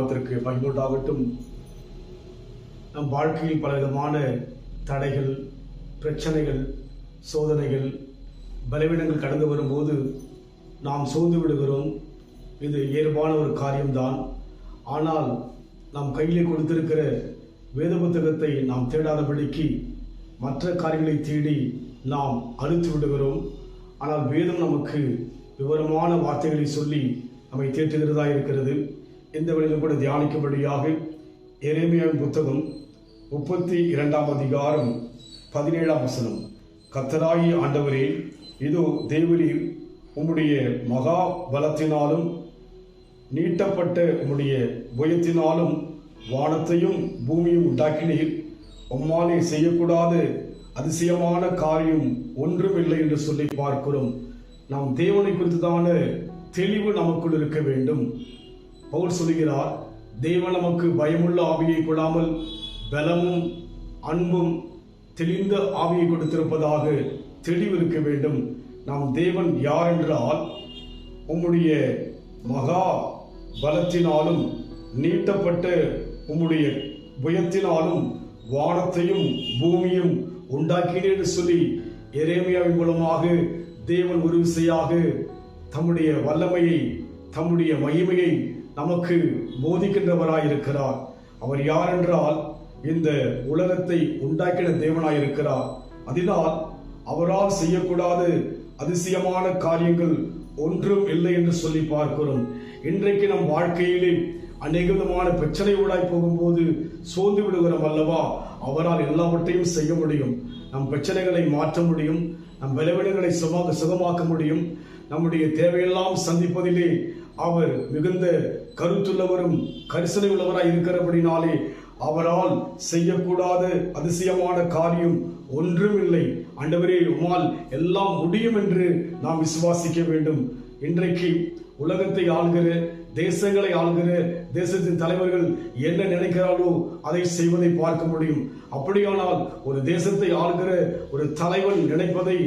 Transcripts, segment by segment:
நாமத்திற்கு மகிமையுண்டாகட்டும். நம் வாழ்க்கையில் பலவிதமான தடைகள், பிரச்சனைகள், சோதனைகள், பலவீனங்கள் கடந்து வரும்போது நாம் சோர்ந்து விடுகிறோம். இது இயல்பான ஒரு காரியம்தான். ஆனால் நாம் கையிலே கொடுத்திருக்கிற வேத புத்தகத்தை நாம் தேடாதபடிக்கு மற்ற காரியங்களை தேடி நாம் அழுத்து விடுகிறோம். ஆனால் வேதம் நமக்கு விவரமான வார்த்தைகளை சொல்லி நம்மை தேற்றுகிறதா இருக்கிறது. இந்த வழியிலும் கூட தியானிக்கும்படியாக எரேமியாவின் புத்தகம் 32 அதிகாரம் 17 வசனம். கர்த்தராகிய ஆண்டவரே, இதோ தேவரீர் உம்முடைய மகா பலத்தினாலும் நீட்டப்பட்ட உம்முடைய புயத்தினாலும் வானத்தையும் பூமியும் உண்டாக்கினீர். உம்மாலே செய்யக்கூடாத அதிசயமான காரியம் ஒன்றுமில்லை என்று சொல்லி பார்க்கிறோம். நாம் தேவனை குறித்துதான தெளிவு நமக்குள் இருக்க வேண்டும். பவுல் சொல்கிறார், தேவன் நமக்கு பயமுள்ள ஆவியை கொள்ளாமல் பலமும் அன்பும் தெளிந்த ஆவியை கொடுத்திருப்பதாக தெளிவு இருக்க வேண்டும். நாம் தேவன் யார் என்றால், உம்முடைய மகா பலத்தினாலும் நீட்டப்பட்ட உம்முடைய புயத்தினாலும் வானத்தையும் பூமியும் உண்டாக்கினேன் என்று சொல்லி எரேமியாவின் மூலமாக தேவன் ஒரு விசையாக தம்முடைய வல்லமையை, தம்முடைய மகிமையை நமக்கு போதிக்கின்றவராயிருக்கிறார். அவர் யார் என்றால், இந்த உலகத்தை உண்டாக்கின தேவனாயிருக்கிறார். அதனால் அவரால் செய்யக்கூடாத அதிசயமான காரியங்கள் ஒன்றும் இல்லை என்று சொல்லி பார்க்கிறோம். இன்றைக்கு நம் வாழ்க்கையிலே அநேக விதமான பிரச்சனை ஊடாய் போகும்போது சோர்ந்து விடுகிறோம் அல்லவா? அவரால் எல்லாவற்றையும் செய்ய முடியும். நம் பிரச்சனைகளை மாற்ற முடியும். நம் பலவீனங்களை சுகமாக்க முடியும். நம்முடைய தேவையெல்லாம் சந்திப்பதிலே அவர் மிகுந்த கருத்துள்ளவரும் கரிசனை உள்ளவராய் இருக்கிறபடினாலே அவரால் செய்யக்கூடாத அதிசயமான காரியம் ஒன்றும் இல்லை. ஆண்டவரே, உம்மால் எல்லாம் முடியும் என்று நாம் விசுவாசிக்க வேண்டும். இன்றைக்கு உலகத்தை ஆள்கிற, தேசங்களை ஆள்கிற தேசத்தின் தலைவர்கள் என்ன நினைக்கிறாரோ அதை செய்வதை பார்க்க முடியும். அப்படியானால் ஒரு தேசத்தை ஆள்கிற ஒரு தலைவன் நினைப்பதை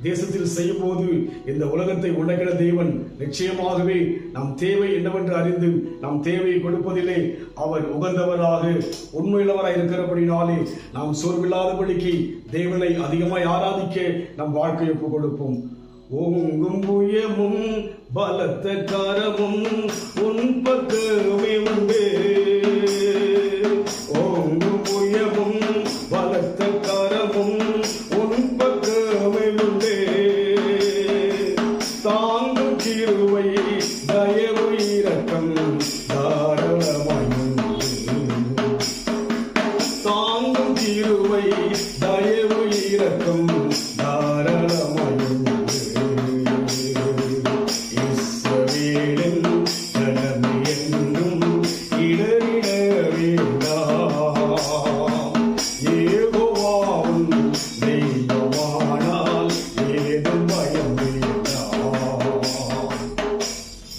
தேசத்தில் செய்யும் போது இந்த உலகத்தை உண்டாக்கின தேவன் நிச்சயமாகவே நம் தேவை என்னவென்று அறிந்து நம் தேவையை கொடுப்பதிலே அவர் உகந்தவராக உண்மையுள்ளவராக இருக்கிறபடினாலே நாம் சோர்வில்லாதபடிக்கு தேவனை அதிகமாய் ஆராதிக்க நம் வாழ்க்கையை ஒப்புக் கொடுப்போம். ஓங்கும் புயமும் பலத்த கரமும் உன் பக்கமே உண்டு. ஓங்கும் புயமும் பலத்த கரமும் உன் பக்கமே உண்டு. தாங்கும் கிருபை தயவு இரக்கம் தாராளமாய் உண்டு. தாங்கும் கிருபை தயவு இரக்கம் தாராளமாய் உண்டு.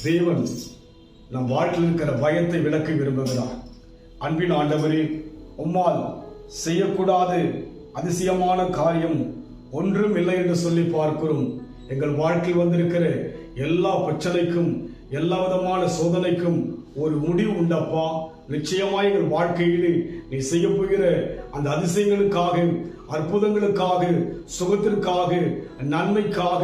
தேவன் நம் வாழ்க்கையில் இருக்கிற பயத்தை விலக்க விரும்புகிறார். அன்பின் ஆண்டவரே, உம்மால் செய்யக்கூடாத அதிசயமான காரியம் ஒன்றும் இல்லை என்று சொல்லி பார்க்கிறோம். எங்கள் வாழ்க்கையில் வந்திருக்கிற எல்லா பிரச்சனைக்கும், எல்லா விதமான சோதனைக்கும் ஒரு முடிவு உண்டப்பா. நிச்சயமாய் எங்கள் வாழ்க்கையிலே நீ செய்ய போகிற அந்த அதிசயங்களுக்காக, அற்புதங்களுக்காக, சுகத்திற்காக, நன்மைக்காக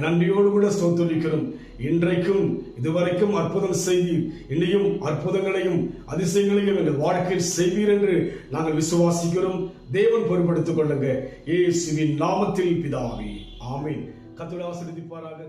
நன்றியோடு கூட ஸ்தோத்திரிக்கிறோம். இன்றைக்கும் இதுவரைக்கும் அற்புதம் செய்தீர், இன்னையும் அற்புதங்களையும் அதிசயங்களையும் எங்கள் வாழ்க்கையில் செய்வீர் என்று நாங்கள் விசுவாசிக்கிறோம். தேவன் பொறுப்படுத்திக் கொள்ளுங்க. இயேசுவின் நாமத்தில் பிதாவே, ஆமென். கர்த்தர் ஆசீர்வதிப்பாராக.